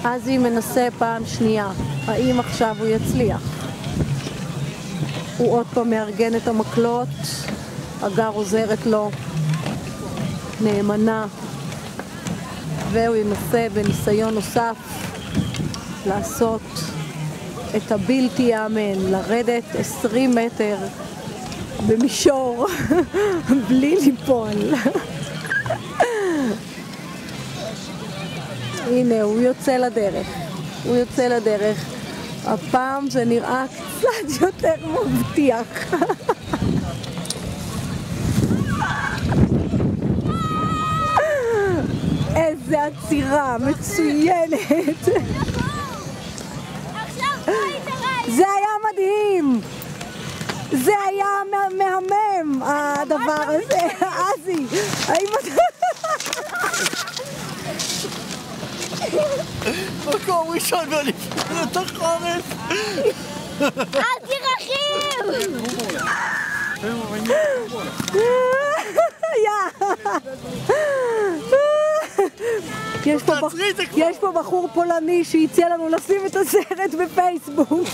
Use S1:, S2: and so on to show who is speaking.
S1: עזי מנסה פעם שנייה, האם עכשיו הוא יצליח? הוא עוד פעם מארגן את המקלות, אגר עוזרת לו, נאמנה, והוא ינסה בניסיון נוסף לעשות את הבלתי יאמן, לרדת 20 מטר במישור בלי ליפול. הנה, הוא יוצא לדרך. הוא יוצא לדרך. הפעם זה נראה קצת יותר מבטיח. איזה עצירה מצוינת. זה היה מדהים. זה היה מהמם, הדבר הזה. עזי, האם אתה...
S2: מקום ראשון בנבחרת החורף.
S3: אל תרחיב!
S1: יש פה בחור פולני שהציע לנו לשים את הסרט בפייסבוק.